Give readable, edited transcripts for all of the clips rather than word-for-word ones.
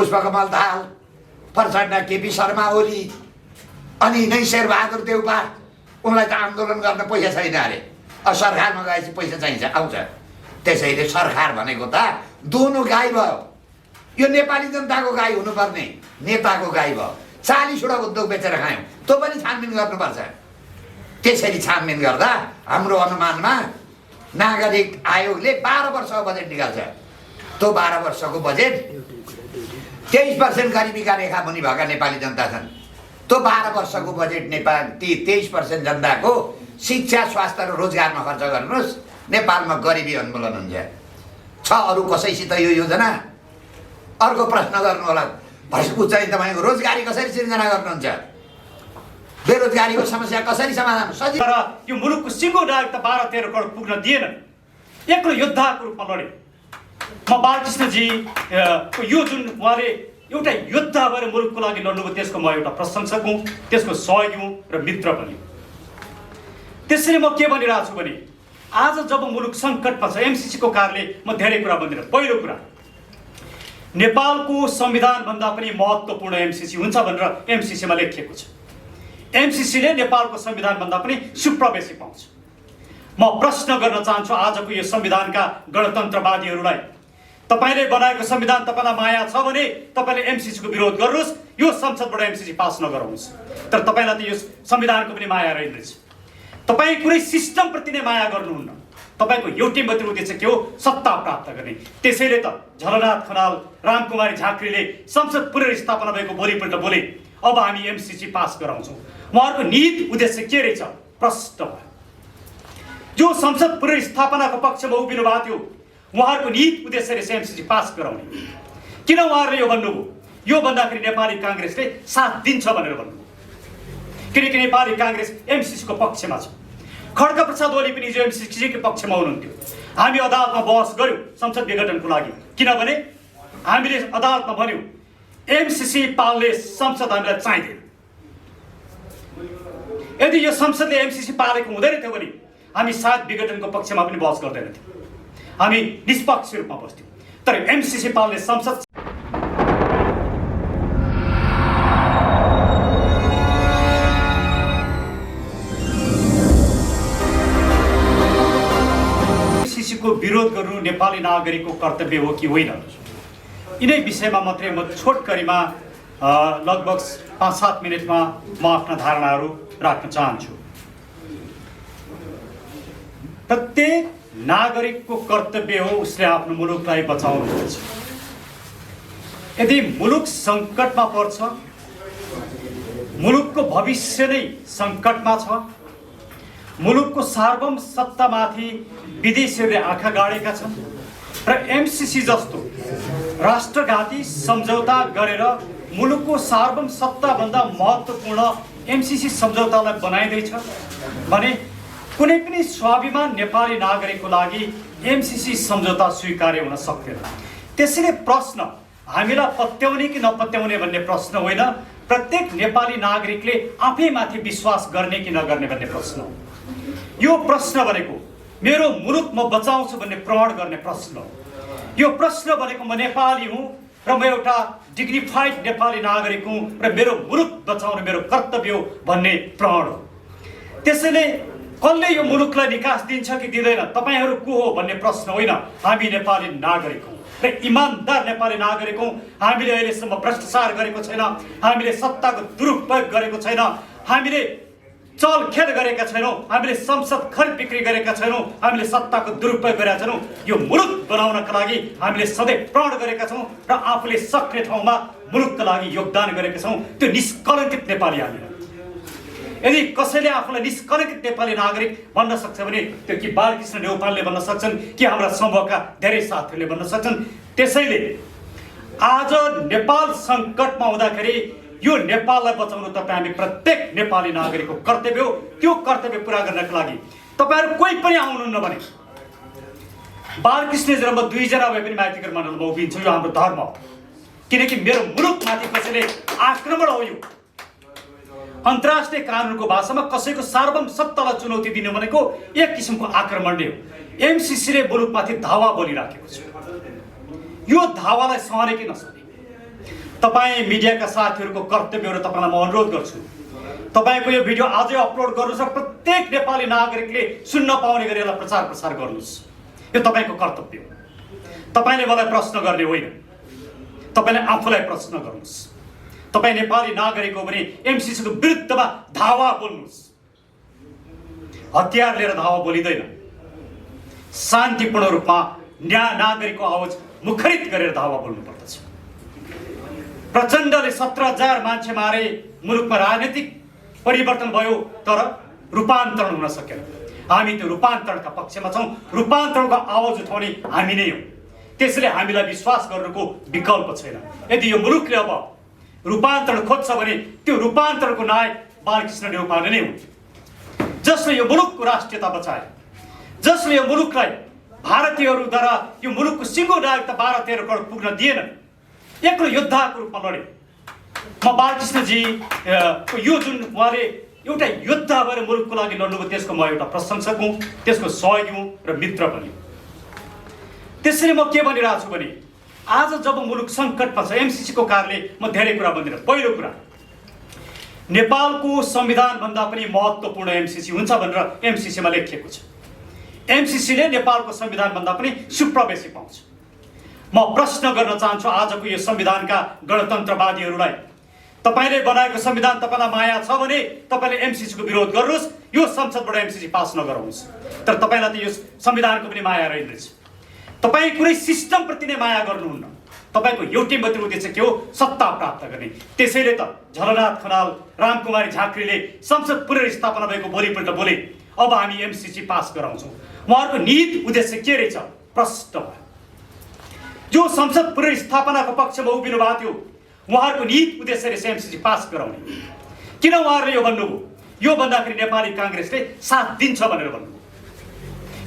पुष्पकमल दाहाल, प्रचण्ड, केपी शर्मा ओली, अनि नै शेरबहादुर देउपा, उनलाई त आन्दोलन गर्न पैसा छैन अरे। सरकारमा गएपछि पैसा चाहिन्छ, आउँछ। त्यसैले सरकार भनेको त दोनो गाई भयो। यो नेपाली जनताको गाई हुनुपर्ने नेताको गाई भयो। 40वटा उद्योग बेचेर खायौँ, त्यो पनि छानबिन गर्नुपर्छ। त्यसरी छानबिन गर्दा हाम्रो अनुमानमा नागरिक आयोगले 12 वर्षको बजेट निकाल्छ। त्यो 12 वर्षको बजेट 23% गरिबीका रेखा मुनि भएका नेपाली जनता छन्। त्यो 12 वर्षको बजेट नेपाल 23% जनताको शिक्षा, स्वास्थ्य र रोजगारमा खर्च गर्नुहोस्, नेपालमा गरिबी उन्मूलन हुन्छ। छ अरू कसैसित यो योजना? अर्को प्रश्न गर्नु होला, चाहिँ तपाईँको रोजगारी कसरी सिर्जना गर्नुहुन्छ? बेरोजगारीको समस्या कसरी समाधान? तर यो मुलुकको सिङ्गो नागरिक त 12-13 करोड पुग्न दिएन। एक्लो योद्धाको रूपमा लडे। म बालकृष्णजी यो जुन उहाँले एउटा योद्धा भएर मुलुकको लागि लड्नुभयो, त्यसको म एउटा प्रशंसक हुँ, त्यसको सहयोगी हुँ र मित्र पनि। त्यसैले म के भनिरहेको छु भने आज जब मुलुक सङ्कटमा छ, एमसिसीको कारणले म धेरै कुरा भन्दिनँ। पहिलो कुरा, नेपालको संविधानभन्दा पनि महत्त्वपूर्ण एमसिसी हुन्छ भनेर एमसिसीमा लेखिएको छ। एमसिसीले नेपालको संविधानभन्दा पनि सुप्रवेशी पाउँछ। म प्रश्न गर्न चाहन्छु आजको यो संविधानका गणतन्त्रवादीहरूलाई, तपाईँले बनाएको संविधान तपाईँलाई माया छ भने तपाईँले एमसिसीको विरोध गर्नुहोस्, यो संसदबाट एमसिसी पास नगराउनुहोस्। तर तपाईँलाई त यो संविधानको पनि माया रहेछ। तपाईँ कुनै सिस्टमप्रति नै माया गर्नुहुन्न। तपाईँको एउटै मात्रै उद्देश्य के हो? सत्ता प्राप्त गर्ने। त्यसैले त झलनाथ खनाल, रामकुमारी झाँक्रीले संसद पुनर्स्थापना भएको भोलिपल्ट बोले अब हामी एमसिसी पास गराउँछौँ। उहाँहरूको निहित उद्देश्य के रहेछ? प्रष्ट भयो। जो संसद पुनर्स्थापनाको पक्षमा उभिनु भएको थियो, उहाँहरूको निहित उद्देश्य रहेछ एमसिसी पास गराउने। किन उहाँहरूले यो भन्नुभयो? यो भन्दाखेरि नेपाली काङ्ग्रेसले साथ दिन्छ भनेर भन्नुभयो। किनकि नेपाली काङ्ग्रेस एमसिसीको पक्षमा छ। खड्का प्रसाद ओली पनि हिजो एमसिसीको पक्षमा हुनुहुन्थ्यो। हामी अदालतमा बहस गर्यौँ संसद विघटनको लागि, किनभने हामीले अदालतमा भन्यौँ एमसिसी पाल्ने संसद हामीलाई चाहिँदैन। यदि यो संसदले एमसिसी पालेको हुँदैन थियो भने हामी सायद विघटनको पक्षमा पनि बहस गर्दैनथ्यौँ, हामी निष्पक्ष रूपमा बस्थ्यौँ। तर एमसिसी पाल्ने संसद को विरोध गर्नु नेपाली नागरिकको कर्तव्य हो कि होइन, यिनै विषयमा मात्रै म छोटकरीमा लगभग 5-7 मिनटमा म आफ्ना धारणाहरू राख्न चाहन्छु। प्रत्येक नागरिकको कर्तव्य हो उसले आफ्नो मुलुकलाई बचाउनुपर्छ। यदि मुलुक सङ्कटमा पर्छ, मुलुकको भविष्य नै सङ्कटमा छ, मुलुकको सार्वभौम सत्तामाथि विदेशीहरूले आँखा गाडेका छन् र एमसिसी जस्तो राष्ट्रघाती सम्झौता गरेर मुलुकको सार्वभौम सत्ताभन्दा महत्त्वपूर्ण एमसिसी सम्झौतालाई बनाइँदैछ भने कुनै पनि स्वाभिमान नेपाली नागरिकको लागि एमसिसी सम्झौता स्वीकार्य हुन सक्दैन। त्यसैले प्रश्न हामीलाई पत्याउने कि नपत्याउने भन्ने प्रश्न होइन, प्रत्येक नेपाली नागरिकले आफैमाथि विश्वास गर्ने कि नगर्ने भन्ने प्रश्न हो। यो प्रश्न भनेको मेरो मुलुक म बचाउँछु भन्ने प्रण गर्ने प्रश्न हो। यो प्रश्न भनेको म नेपाली हुँ र म एउटा डिग्निफाइड नेपाली नागरिक हुँ र मेरो मुलुक बचाउने मेरो कर्तव्य हो भन्ने प्रण हो। त्यसैले कसले यो मुलुकलाई निकास दिन्छ कि दिँदैन, तपाईँहरू को हो भन्ने प्रश्न होइन। हामी नेपाली नागरिक हौँ र इमान्दार नेपाली नागरिक हौँ। हामीले अहिलेसम्म भ्रष्टाचार गरेको छैन, हामीले सत्ताको दुरुपयोग गरेको छैन, हामीले चलखेल गरेका छैनौँ, हामीले संसद खरिद बिक्री गरेका छैनौँ, हामीले सत्ताको दुरुपयोग गरेका छैनौँ। यो मुलुक बनाउनका लागि हामीले सधैँ प्रण गरेका छौँ र आफूले सक्ने ठाउँमा मुलुकका लागि योगदान गरेका छौँ। त्यो निष्कलङ्कित नेपाली हामी। यदि कसैले आफूलाई निष्कलङ्कित नेपाली नागरिक भन्न सक्छ भने त्यो कि बालकृष्ण देउपालले भन्न सक्छन् कि हाम्रा समूहका धेरै साथीहरूले भन्न सक्छन्। त्यसैले आज नेपाल सङ्कटमा हुँदाखेरि यो नेपाललाई बचाउनु तपाईँ हामी प्रत्येक नेपाली नागरिकको कर्तव्य हो। त्यो कर्तव्य पुरा गर्नका लागि तपाईँहरू कोही पनि आउनुहुन्न भने बालकृष्णजी र म 2 जना भए पनि माथिको मण्डलमा उभिन्छु। यो हाम्रो धर्म हो, किनकि मेरो मुलुकमाथि कसैले आक्रमण हो। यो अन्तर्राष्ट्रिय कानुनको भाषामा कसैको सार्वभौम सत्तालाई चुनौती दिनु भनेको एक किसिमको आक्रमण नै हो। एमसिसीले मुलुकमाथि धावा बोलिराखेको छ। यो धावालाई सहने कि नसहने, तपाईँ मिडियाका साथीहरूको कर्तव्यहरू तपाईँलाई म अनुरोध गर्छु, तपाईँको यो भिडियो आजै अपलोड गर्नुहोस् र प्रत्येक नेपाली नागरिकले सुन्न पाउने गरी यसलाई प्रचार प्रसार गर्नुहोस्। यो तपाईँको कर्तव्य हो। तपाईँले मलाई प्रश्न गर्ने होइन, तपाईँले आफूलाई प्रश्न गर्नुहोस्। तपाईँ नेपाली नागरिक हो भने एमसीसीको विरुद्धमा धावा बोल्नुहोस्। हतियार लिएर धावा बोलिँदैन, शान्तिपूर्ण रूपमा नागरिकको आवाज मुखरित गरेर धावा बोल्नु पर्दछ। प्रचण्डले 17,000 मान्छे मारे, मुलुकमा राजनीतिक परिवर्तन भयो, तर रूपान्तरण हुन सकेन। हामी त्यो रूपान्तरणका पक्षमा छौँ। रूपान्तरणको आवाज उठाउने हामी नै हौँ। त्यसैले हामीलाई विश्वास गर्नुको विकल्प छैन। यदि यो मुलुकले अब रूपान्तरण खोज्छ भने त्यो रूपान्तरणको नायक बालकृष्ण देउपाने नै हुन्, जसले यो मुलुकको राष्ट्रियता बचाए, जसले यो मुलुकलाई भारतीयहरूद्वारा यो मुलुकको सिङ्गो नागरिकता 12-13 करोड पुग्न दिएन। एक्लो योद्धाको रूपमा लडे। म बालकृष्णजी यो जुन उहाँले एउटा योद्धा भएर मुलुकको लागि लड्नुभयो, त्यसको म एउटा प्रशंसक हुँ, त्यसको सहयोगी हुँ र मित्र पनि। त्यसैले म के भनिरहेको छु भने आज जब मुलुक सङ्कटमा छ, एमसीसीको कारणले म धेरै कुरा भन्दिनँ। पहिलो कुरा, नेपालको संविधानभन्दा पनि महत्त्वपूर्ण एमसीसी हुन्छ भनेर एमसीसीमा लेखिएको छ। एमसीसीले नेपालको संविधानभन्दा पनि सुप्रवेशी पाउँछ। म प्रश्न गर्न चाहन्छु आजको यो संविधानका गणतन्त्रवादीहरूलाई, तपाईँले बनाएको संविधान तपाईँलाई माया छ भने तपाईँले एमसीसीको विरोध गर्नुहोस्, यो संसदबाट एमसीसी पास नगराउनुहोस्। तर तपाईँलाई त यो संविधानको पनि माया रहेछ। तपाईँ कुनै सिस्टमप्रति नै माया गर्नुहुन्न। तपाईँको एउटै मात्रै उद्देश्य के हो? सत्ता प्राप्त गर्ने। त्यसैले त झलनाथ खनाल, रामकुमारी झाँक्रीले संसद पुनर्स्थापना भएको भोलिपल्ट बोले अब हामी एमसीसी पास गराउँछौँ। उहाँहरूको निहित उद्देश्य के रहेछ? प्रष्ट भयो। जो संसद पुनर्स्थापनाको पक्षमा उभिनु भएको थियो, उहाँहरूको निहित उद्देश्य रहेछ एमसीसी पास गराउने। किन उहाँहरूले यो भन्नुभयो? यो भन्दाखेरि नेपाली काङ्ग्रेसले साथ दिन्छ भनेर भन्नुभयो।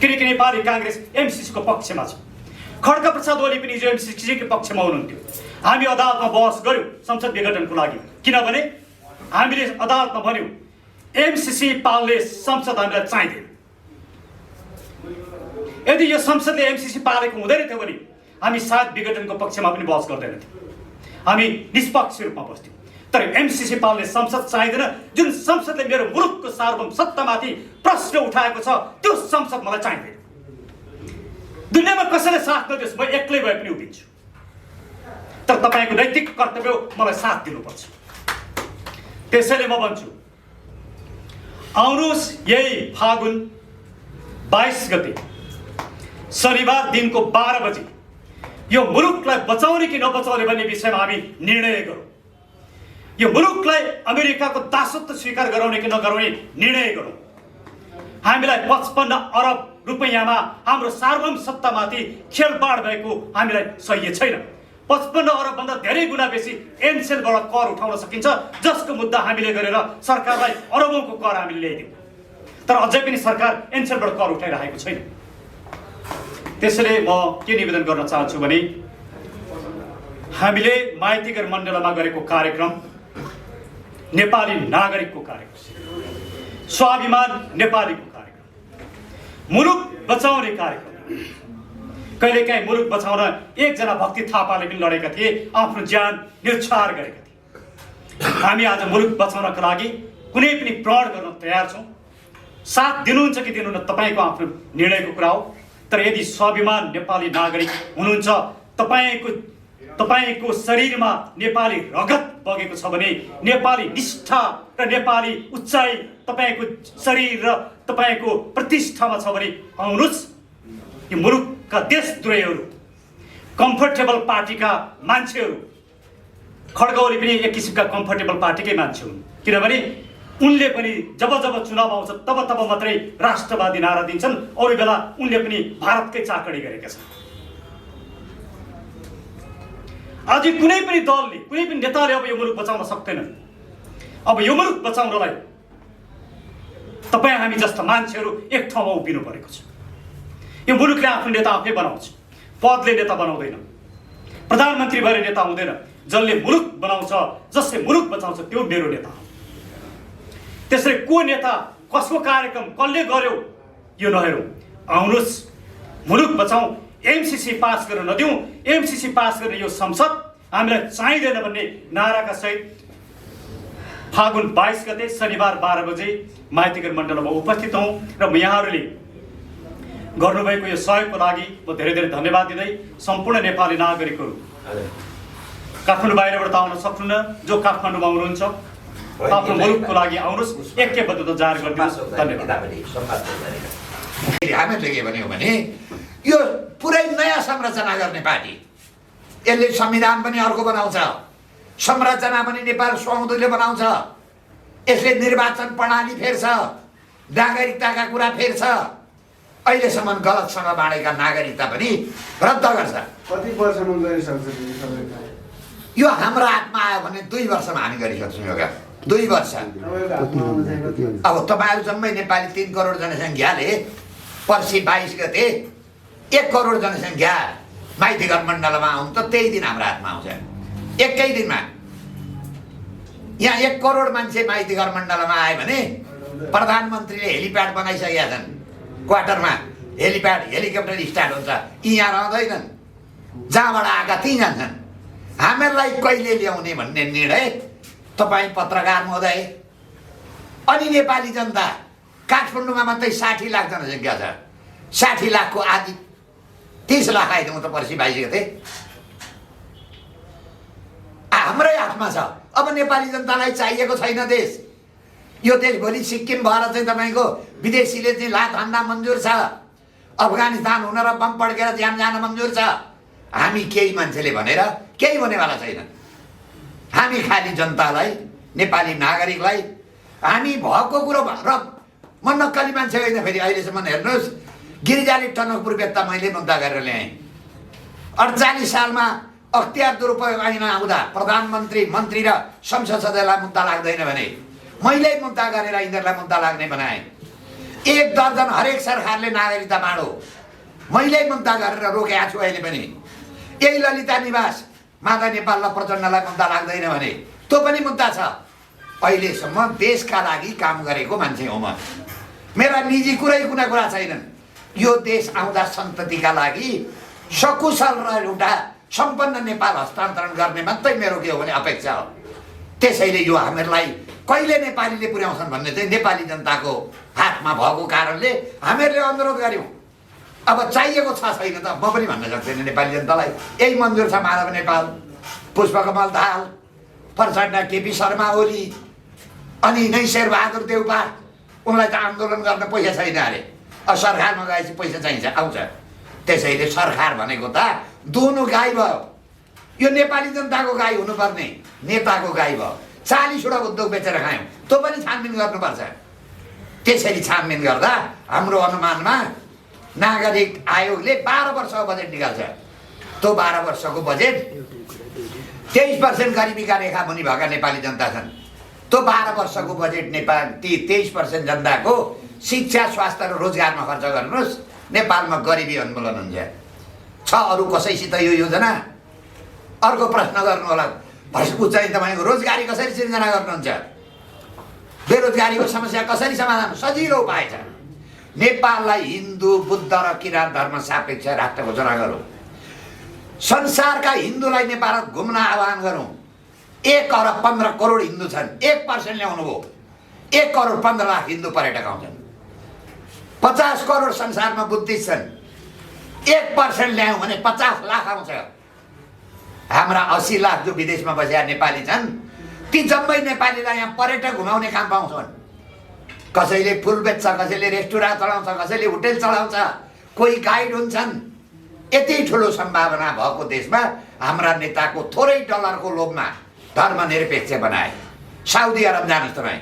किनकि नेपाली काङ्ग्रेस एमसीसीको पक्षमा छ। खड्गप्रसाद ओली पनि जो एमसीसीको पक्षमा हुनुहुन्थ्यो। हामी अदालतमा बहस गऱ्यौँ संसद विघटनको लागि, किनभने हामीले अदालतमा भन्यौँ एमसीसी पाल्ने संसद हामीलाई चाहिँदैन। यदि यो संसदले एमसीसी पालेको हुँदैन थियो भने हामी सायद विघटनको पक्षमा पनि बहस गर्दैनथ्यौँ, हामी निष्पक्ष रूपमा बस्थ्यौँ। तर एमसीसी पाल्ने संसद चाहिँदैन। जुन संसदले मेरो मुलुकको सार्वभौम सत्तामाथि प्रश्न उठाएको छ, त्यो संसद मलाई चाहिँदैन। दुनियाँमा कसैले साथ नदियोस्, म एक्लै भए पनि उभिन्छु। तर तपाईँको नैतिक कर्तव्य हो मलाई साथ दिनुपर्छ। त्यसैले म भन्छु, आउनुहोस् यही फागुन 22 गते शनिबार दिनको 12 बजे यो मुलुकलाई बचाउने कि नबचाउने भन्ने विषयमा हामी निर्णय गरौँ। यो मुलुकलाई अमेरिकाको दासत्व स्वीकार गराउने कि नगराउने निर्णय गरौँ। हामीलाई 55 अरब रुपैयाँमा हाम्रो सार्वभौम सत्तामाथि खेलबाड भएको हामीलाई सह्य छैन। 55 अरबभन्दा धेरै गुणा बेसी एनसेलबाट कर उठाउन सकिन्छ, जसको मुद्दा हामीले गरेर सरकारलाई अरबौँको कर हामीले ल्याइदियौँ। तर अझै पनि सरकार एनसेलबाट कर उठाइरहेको छैन। त्यसैले म के निवेदन गर्न चाहन्छु भने हामीले माइतीघर मण्डलमा गरेको कार्यक्रम नेपाली नागरिकको कार्यक्रम, स्वाभिमान नेपालीको कार्यक्रम, मुलुक बचाउने कार्यक्रम। कहिलेकाहीँ मुलुक बचाउन एकजना भक्ति थापाले पनि लडेका थिए, आफ्नो ज्यान न्यौछावर गरेका थिए। हामी आज मुलुक बचाउनका लागि कुनै पनि प्रण गर्न तयार छौँ। साथ दिनुहुन्छ कि दिनुहुन्न तपाईँको आफ्नो निर्णयको कुरा हो। तर यदि स्वाभिमान नेपाली नागरिक हुनुहुन्छ, तपाईँको शरीरमा नेपाली रगत बगेको छ भने, नेपाली निष्ठा र नेपाली उचाइ तपाईँको शरीर र तपाईँको प्रतिष्ठामा छ भने आउनुहोस्। यो मुलुकका देशद्रोहीहरू, कम्फर्टेबल पार्टीका मान्छेहरू, खड्ग ओली पनि एक किसिमका कम्फर्टेबल पार्टीकै मान्छे हुन्। किनभने उनले पनि जब जब चुनाव आउँछ तब तब मात्रै राष्ट्रवादी नारा दिन्छन्, अरू बेला उनले पनि भारतकै चाकडी गरेका छन्। आज कुनै पनि दलले, कुनै पनि नेताले अब यो मुलुक बचाउन सक्दैनन्। अब यो मुलुक बचाउनलाई तपाईँ हामी जस्ता मान्छेहरू एक ठाउँमा उभिनु परेको छ। यो मुलुकले आफ्नो नेता आफै बनाउँछ, पदले नेता बनाउँदैन, प्रधानमन्त्री भएर नेता हुँदैन। जसले मुलुक बनाउँछ, जसले मुलुक बचाउँछ, त्यो मेरो नेता हो। त्यसैले को नेता, कसको कार्यक्रम, कसले गर्यो यो नहेरौँ। आउनुहोस्, मुलुक बचाउँ। एमसीसी पास गर्न नदिउँ। एमसीसी पास गर्ने यो संसद हामीलाई चाहिँदैन भन्ने नाराका सहित फागुन 22 गते शनिबार 12 बजे माइतीघर मण्डलमा उपस्थित हौँ र म यहाँहरूले गर्नुभएको यो सहयोगको लागि म धेरै धेरै धन्यवाद दिँदै सम्पूर्ण नेपाली नागरिकहरू काठमाडौँ बाहिरबाट आउन सक्नुहुन्न, जो काठमाडौँमा हुनुहुन्छ आफ्नो मुलुकको लागि आउनुहोस्, ऐक्यबद्धता जाहेर गरिदिनुहोस्। धन्यवाद। हामीले के भन्यो भने यो पुरै नयाँ संरचना गर्ने पार्टी, यसले संविधान पनि अर्को बनाउँछ, संरचना पनि नेपाल सुहाउँदोले बनाउँछ, यसले निर्वाचन प्रणाली फेर्छ, नागरिकताका कुरा फेर्छ, अहिलेसम्म गलतसँग बाँडेका नागरिकता पनि रद्द गर्छ। कति वर्षमा गरिसक्छ यो हाम्रो हातमा आयो भने 2 वर्षमा हामी गरिसक्छौँ यो काम। 2 वर्ष। अब तपाईँहरू जम्मै नेपाली 3 करोड जनसङ्ख्याले पर्सि 22 गते 1 करोड जनसङ्ख्या माइतीघर मण्डलमा आउनु त त्यही दिन हाम्रो हातमा आउँछ, एकै दिनमा। यहाँ 1 करोड मान्छे माइतीघर मण्डलमा आयो भने प्रधानमन्त्रीले हेलिप्याड बनाइसकेका छन्, क्वार्टरमा हेलिप्याड, हेलिकप्टर स्टार्ट हुन्छ, यी यहाँ रहँदैनन्, जहाँबाट आएका त्यहीँ जान्छन्। हामीहरूलाई कहिले ल्याउने भन्ने निर्णय तपाईँ पत्रकार महोदय अनि नेपाली जनता, काठमाडौँमा मात्रै 60 लाख जनसङ्ख्या छ, 60 लाखको आधी 30 लाख आइदिउँ त पर्सि 22 गते। हाम्रै हातमा छ। अब नेपाली जनतालाई चाहिएको छैन देश, यो देश भोलि सिक्किम भएर चाहिँ तपाईँको विदेशीले चाहिँ लात हान्न मन्जुर छ, अफगानिस्तान हुन र बम पड्केर ज्यान जान मन्जुर छ। हामी केही मान्छेले भनेर केही हुनेवाला छैन। हामी खालि जनतालाई, नेपाली नागरिकलाई हामी भएको कुरो र म नक्कली मान्छे होइन। फेरि अहिलेसम्म हेर्नुहोस्, गिरिजाली टनकपुर बेत्ता मैले मुद्दा गरेर ल्याएँ। 48 सालमा अख्तियार दुरुपयोग ऐन आउँदा प्रधानमन्त्री, मन्त्री र संसद सदस्यलाई मुद्दा लाग्दैन भने मैले मुद्दा गरेर यिनीहरूलाई मुद्दा लाग्ने बनाएँ। 1 दर्जन हरेक सरकारले नागरिकता बाँडो, मैले मुद्दा गरेर रोकेको छु। अहिले पनि यही ललिता निवास माता नेपाल र प्रचण्डलाई मुद्दा लाग्दैन भने त्यो पनि मुद्दा छ। अहिलेसम्म देशका लागि काम गरेको मान्छे हो म। मेरा निजी कुनै कुरा छैनन्। यो देश आउँदा सन्ततिका लागि सकुशल र एउटा सम्पन्न नेपाल हस्तान्तरण गर्ने मात्रै मेरो के हो भने अपेक्षा हो। त्यसैले यो हामीहरूलाई कहिले नेपालीले पुर्याउँछन् भन्ने चाहिँ नेपाली जनताको हातमा भएको कारणले हामीहरूले अनुरोध गऱ्यौँ। अब चाहिएको छ छैन त म पनि भन्न सक्दैन नेपाली जनतालाई। यही मन्जुर छ माधव नेपाल, पुष्पकमल दाहाल, प्रचण्ड, केपी शर्मा ओली अनि नै शेरबहादुर देउपा। उनलाई त आन्दोलन गर्न पैसा छैन अरे, सरकारमा गएपछि पैसा चाहिन्छ, आउँछ। त्यसैले सरकार भनेको त दोनो गाई भयो। यो नेपाली जनताको गाई हुनुपर्ने नेताको गाई भयो। 40वटा उद्योग बेचेर खायौँ, त्यो पनि छानबिन गर्नुपर्छ। त्यसरी छानबिन गर्दा हाम्रो अनुमानमा नागरिक आयोगले 12 वर्षको बजेट निकाल्छ। त्यो 12 वर्षको बजेट 23% गरिबीका रेखा मुनि भएका नेपाली जनता छन्। त्यो 12 वर्षको बजेट नेपाल 23% जनताको शिक्षा, स्वास्थ्य र रोजगारमा खर्च गर्नुहोस्, नेपालमा गरिबी उन्मूलन हुन्छ। छ अरू कसैसित यो योजना? अर्को प्रश्न गर्नु होला, चाहिँ तपाईँको रोजगारी कसरी सिर्जना गर्नुहुन्छ? बेरोजगारीको समस्या कसरी समाधान? सजिलो उपाय छ। नेपाललाई हिन्दू, बुद्ध र किराँत धर्म सापेक्ष राष्ट्र घोषणा गरौँ। संसारका हिन्दूलाई नेपाल घुम्न आह्वान गरौँ। 1 अरब 15 करोड हिन्दू छन्, 1% ल्याउनु भयो, 1 करोड 15 लाख हिन्दू पर्यटक आउँछन्। 50 करोड संसारमा बुद्धिस्ट छन्, 1% ल्यायौँ भने 50 लाख आउँछ। हाम्रा 80 लाख जो विदेशमा बसेका नेपाली छन्, ती जम्मै नेपालीलाई यहाँ पर्यटक घुमाउने काम पाउँछन्। कसैले फुल बेच्छ, कसैले रेस्टुरेन्ट चलाउँछ, कसैले होटेल चलाउँछ, कोही गाइड हुन्छन्। यति ठुलो सम्भावना भएको देशमा हाम्रा नेताको थोरै डलरको लोभमा धर्मनिरपेक्ष बनाए। साउदी अरब जानुहोस् तपाईँ,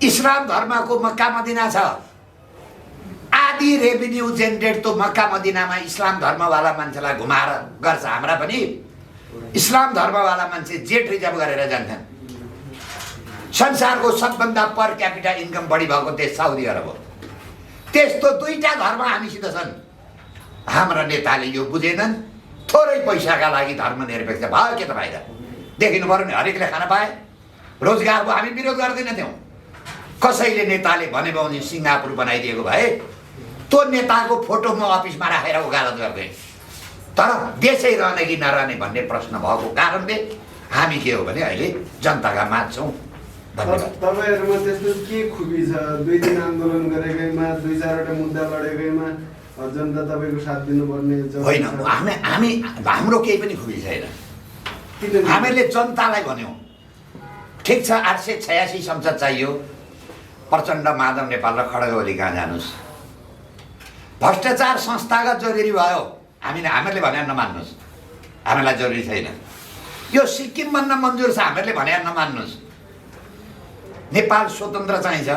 इस्लाम धर्मको मक्का मदिना छ। आधी रेभिन्यू जेनेरेट त्यो मक्का मदिनामा इस्लाम धर्मवाला मान्छेलाई घुमाएर गर्छ। हाम्रा पनि इस्लाम धर्मवाला मान्छे जेट रिजर्भ गरेर जान्छन्। संसारको सबभन्दा पर क्यापिटल इन्कम बढी भएको देश साउदी अरब हो। त्यस्तो 2टा धर्म हामीसित छन्। हाम्रा नेताले यो बुझेनन्। थोरै पैसाका लागि धर्मनिरपेक्ष भयो के त भाइ? देखिनु पर्यो नि, हरेकले खान पाए, रोजगारको हामी विरोध गर्दैन थियौँ। कसैले नेताले भने भने सिङ्गापुर बनाइदिएको भए त्यो नेताको फोटो म अफिसमा राखेर वकालत गर्थेँ। तर देशै रहने कि नरहने भन्ने प्रश्न भएको कारणले हामी के हो भने अहिले जनताका माझ छौँ। धन्यवाद। तपाईँहरूमा त्यस्तो के खुबी छ? 2 दिन आन्दोलन गरेकैमा 2-4वटा मुद्दा लडेकैमा जनता तपाईँको साथ दिनुपर्ने होइन, हाम्रो केही पनि खुबी छैन। हामीले जनतालाई भन्यौँ ठिक छ 886 संसद चाहियो, प्रचण्ड, माधव नेपाल र खड्ग ओली कहाँ जानुहोस्। भ्रष्टाचार संस्थागत जरुरी भयो, हामीहरूले भने नमान्नुहोस्, हामीलाई जरुरी छैन। यो सिक्किम बन्न मन्जुर छ, हामीहरूले भने नमान्नुहोस्। नेपाल स्वतन्त्र चाहिन्छ।